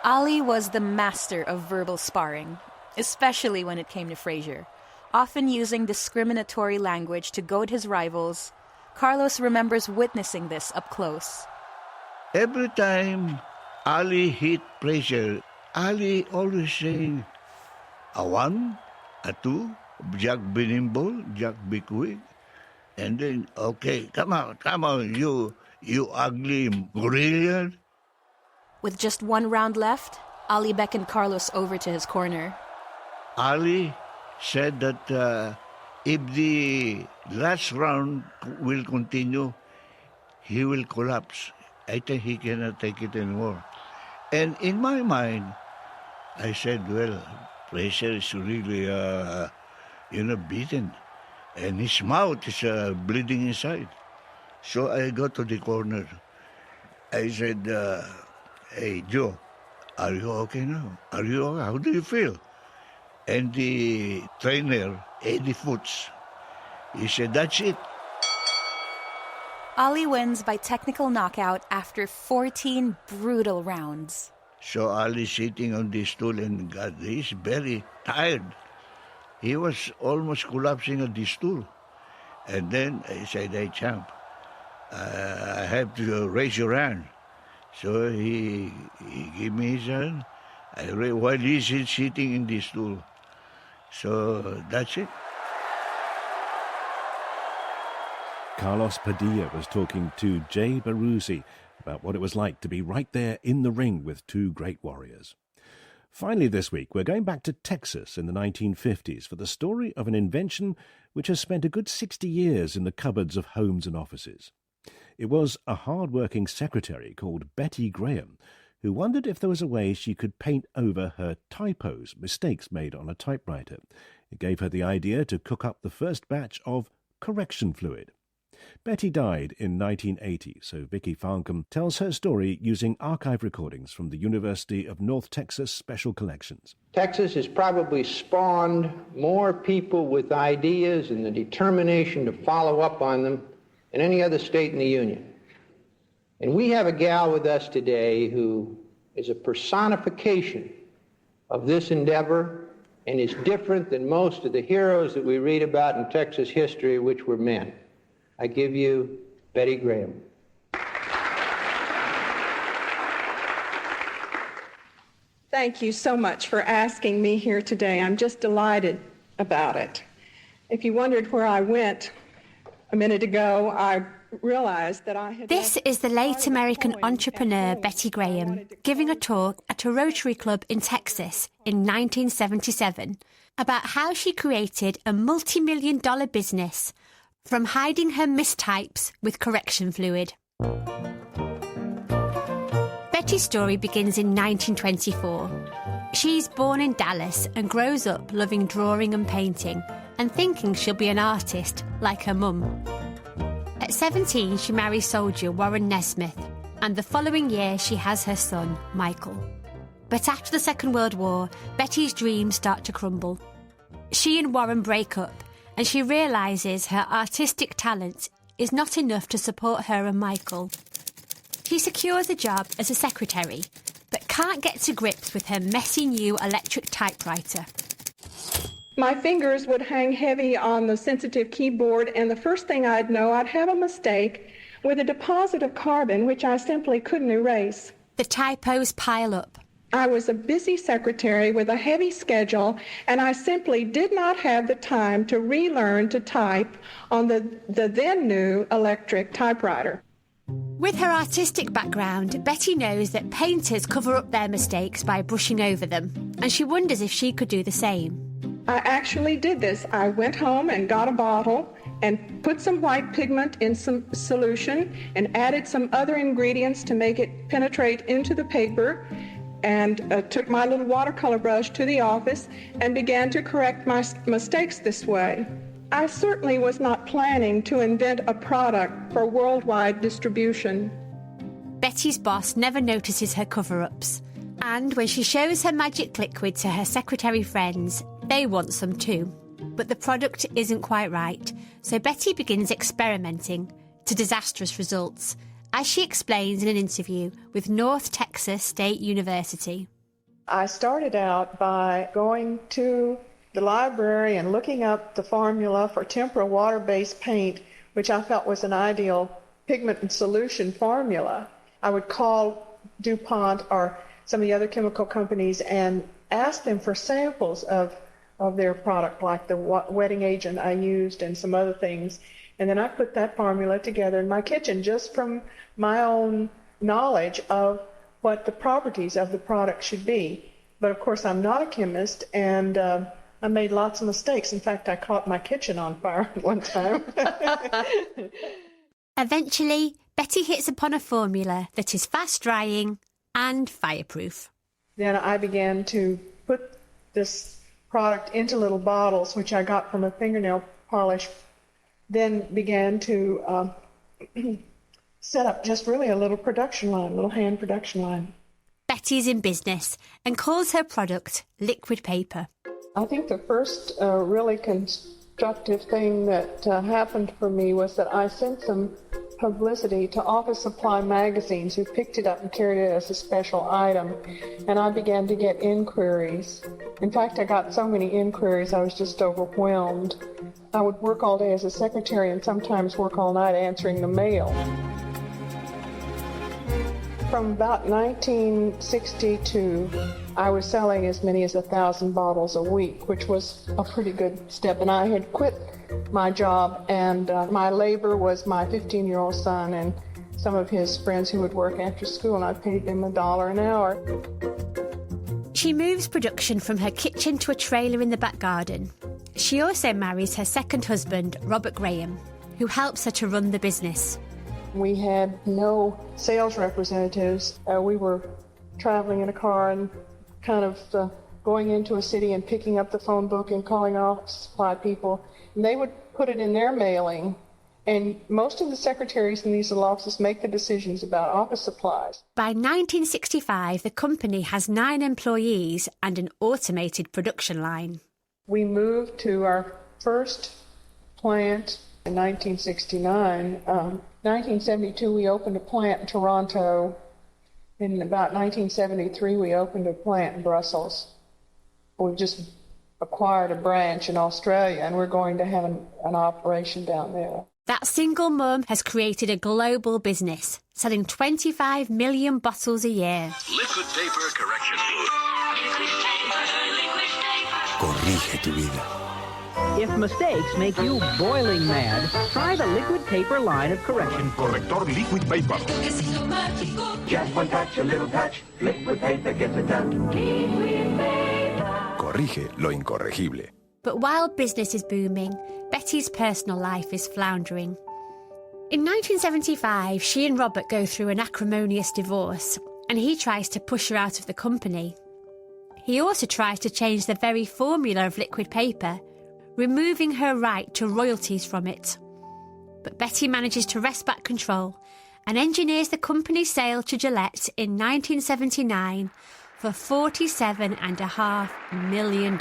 Ali was the master of verbal sparring, especially when it came to Frazier. Often using discriminatory language to goad his rivals, Carlos remembers witnessing this up close. Every time Ali hit Frazier, Ali always saying, a 1, a 2, Jack be nimble, Jack be quick. And then, okay, come on, you ugly gorilla. With just one round left, Ali beckoned Carlos over to his corner. Ali said that if the last round will continue, he will collapse. I think he cannot take it anymore. And in my mind, I said, well, Frazier is really, beaten. And his mouth is bleeding inside. So I go to the corner. I said, "Hey, Joe, are you okay now? Are you okay? How do you feel?" And the trainer, Eddie Foots, he said, "That's it." Ali wins by technical knockout after 14 brutal rounds. So Ali sitting on the stool, and God, he's very tired. He was almost collapsing on the stool. And then he said, "Hey, champ, I have to raise your hand." So he gave me his hand while he's sitting in the stool. So that's it. Carlos Padilla was talking to Jay Baruzzi about what it was like to be right there in the ring with two great warriors. Finally this week, we're going back to Texas in the 1950s for the story of an invention which has spent a good 60 years in the cupboards of homes and offices. It was a hard-working secretary called Betty Graham who wondered if there was a way she could paint over her typos, mistakes made on a typewriter. It gave her the idea to cook up the first batch of correction fluid. Betty died in 1980, so Vicky Farncombe tells her story using archive recordings from the University of North Texas Special Collections. Texas has probably spawned more people with ideas and the determination to follow up on them than any other state in the Union. And we have a gal with us today who is a personification of this endeavor and is different than most of the heroes that we read about in Texas history, which were men. I give you Betty Graham. Thank you so much for asking me here today. I'm just delighted about it. If you wondered where I went a minute ago, I realized that I had... This is the late American entrepreneur Betty Graham giving a talk at a Rotary Club in Texas in 1977 about how she created a multi-million-dollar business from hiding her mistypes with correction fluid. Betty's story begins in 1924. She's born in Dallas and grows up loving drawing and painting and thinking she'll be an artist like her mum. At 17, she marries soldier Warren Nesmith, and the following year she has her son, Michael. But after the Second World War, Betty's dreams start to crumble. She and Warren break up, and she realises her artistic talent is not enough to support her and Michael. She secures a job as a secretary, but can't get to grips with her messy new electric typewriter. My fingers would hang heavy on the sensitive keyboard, and the first thing I'd know, I'd have a mistake with a deposit of carbon, which I simply couldn't erase. The typos pile up. I was a busy secretary with a heavy schedule, and I simply did not have the time to relearn to type on the then new electric typewriter. With her artistic background, Betty knows that painters cover up their mistakes by brushing over them, and she wonders if she could do the same. I actually did this. I went home and got a bottle and put some white pigment in some solution and added some other ingredients to make it penetrate into the paper, and took my little watercolor brush to the office and began to correct my mistakes this way. I certainly was not planning to invent a product for worldwide distribution. Betty's boss never notices her cover-ups, and when she shows her magic liquid to her secretary friends, they want some too. But the product isn't quite right, so Betty begins experimenting, to disastrous results, as she explains in an interview with North Texas State University. I started out by going to the library and looking up the formula for tempera water-based paint, which I felt was an ideal pigment and solution formula. I would call DuPont or some of the other chemical companies and ask them for samples of their product, like the wetting agent I used and some other things. And then I put that formula together in my kitchen just from my own knowledge of what the properties of the product should be. But of course, I'm not a chemist, and I made lots of mistakes. In fact, I caught my kitchen on fire one time. Eventually, Betty hits upon a formula that is fast-drying and fireproof. Then I began to put this product into little bottles, which I got from a fingernail polish, then began to set up just really a little production line, a little hand production line. Betty is in business and calls her product liquid paper. I think the first really constructive thing that happened for me was that I sent some publicity to office supply magazines who picked it up and carried it as a special item, and I began to get inquiries. In fact, I got so many inquiries I was just overwhelmed. I would work all day as a secretary and sometimes work all night answering the mail. From about 1962, I was selling as many as 1,000 bottles a week, which was a pretty good step. And I had quit my job, and my labor was my 15-year-old son and some of his friends who would work after school, and I paid them $1 an hour. She moves production from her kitchen to a trailer in the back garden. She also marries her second husband, Robert Graham, who helps her to run the business. We had no sales representatives. We were traveling in a car and kind of going into a city and picking up the phone book and calling office supply people. And they would put it in their mailing. And most of the secretaries in these little offices make the decisions about office supplies. By 1965, the company has 9 employees and an automated production line. We moved to our first plant in 1969. 1972, we opened a plant in Toronto. In about 1973, we opened a plant in Brussels. We've just acquired a branch in Australia, and we're going to have an operation down there. That single mum has created a global business, selling 25 million bottles a year. Liquid paper correction fluid. Corrige tu vida. If mistakes make you boiling mad, try the liquid paper line of correction. Corrector liquid paper. Just one touch, a little touch, liquid paper gets it done. Liquid paper. Corrige lo incorregible. But while business is booming, Betty's personal life is floundering. In 1975, she and Robert go through an acrimonious divorce, and he tries to push her out of the company. He also tries to change the very formula of liquid paper, removing her right to royalties from it. But Betty manages to wrest back control and engineers the company's sale to Gillette in 1979 for $47.5 million.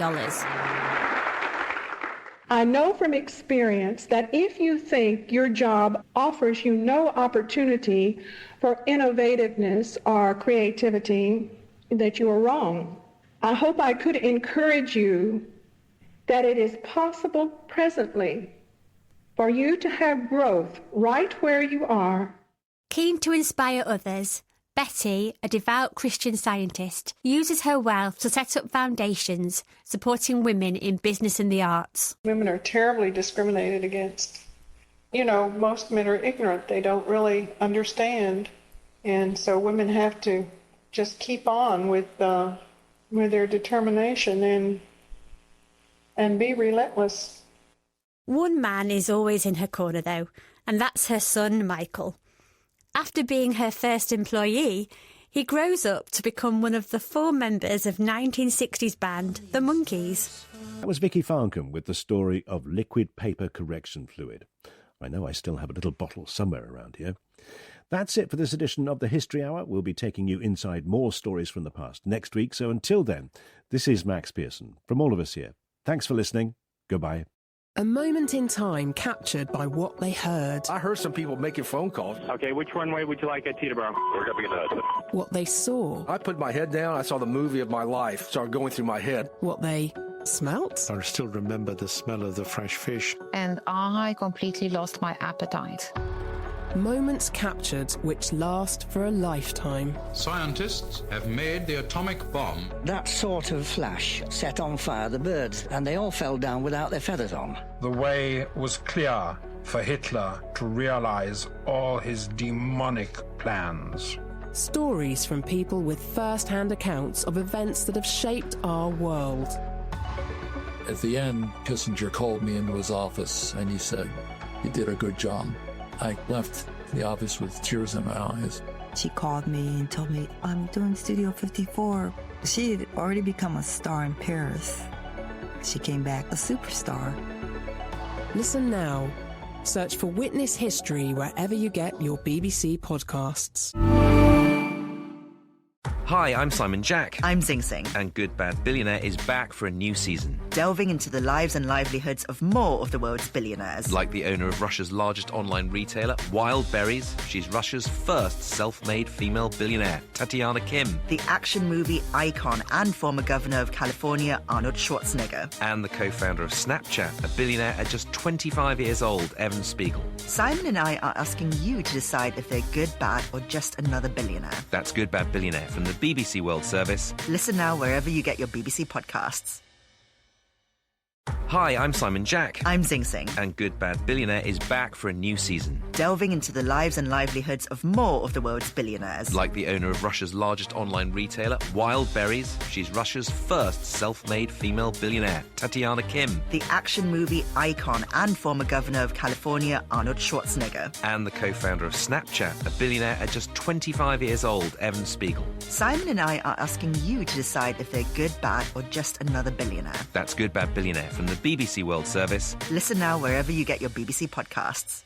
I know from experience that if you think your job offers you no opportunity for innovativeness or creativity, that you are wrong. I hope I could encourage you that it is possible presently for you to have growth right where you are. Keen to inspire others, Betty, a devout Christian Scientist, uses her wealth to set up foundations supporting women in business and the arts. Women are terribly discriminated against. You know, most men are ignorant. They don't really understand. And so women have to just keep on with their determination and be relentless. One man is always in her corner, though, and that's her son, Michael. After being her first employee, he grows up to become one of the 4 members of 1960s band The Monkees. That was Vicky Farncombe with the story of liquid paper correction fluid. I know I still have a little bottle somewhere around here. That's it for this edition of the History Hour. We'll be taking you inside more stories from the past next week, so until then, this is Max Pearson from all of us here. Thanks for listening. Goodbye. A moment in time captured by what they heard. I heard some people making phone calls. Okay, which runway would you like at Teterboro? We're going to be in what they saw. I put my head down. I saw the movie of my life start going through my head. What they smelt. I still remember the smell of the fresh fish. And I completely lost my appetite. Moments captured which last for a lifetime. Scientists have made the atomic bomb. That sort of flash set on fire the birds, and they all fell down without their feathers on. The way was clear for Hitler to realize all his demonic plans. Stories from people with first-hand accounts of events that have shaped our world. At the end, Kissinger called me into his office and he said, "You did a good job." I left the office with tears in my eyes. She called me and told me, "I'm doing Studio 54. She had already become a star in Paris. She came back a superstar. Listen now. Search for Witness History wherever you get your BBC podcasts. Hi, I'm Simon Jack. I'm Zing Sing. And Good Bad Billionaire is back for a new season. Delving into the lives and livelihoods of more of the world's billionaires. Like the owner of Russia's largest online retailer, Wild Berries. She's Russia's first self-made female billionaire, Tatiana Kim. The action movie icon and former governor of California, Arnold Schwarzenegger. And the co-founder of Snapchat, a billionaire at just 25 years old, Evan Spiegel. Simon and I are asking you to decide if they're good, bad, or just another billionaire. That's Good Bad Billionaire from the BBC World Service. Listen now wherever you get your BBC podcasts. Hi, I'm Simon Jack. I'm Zing Sing. And Good Bad Billionaire is back for a new season. Delving into the lives and livelihoods of more of the world's billionaires. Like the owner of Russia's largest online retailer, Wild Berries. She's Russia's first self-made female billionaire, Tatiana Kim. The action movie icon and former governor of California, Arnold Schwarzenegger. And the co-founder of Snapchat, a billionaire at just 25 years old, Evan Spiegel. Simon and I are asking you to decide if they're good, bad, or just another billionaire. That's Good Bad Billionaire from the BBC World Service. Listen now wherever you get your BBC podcasts.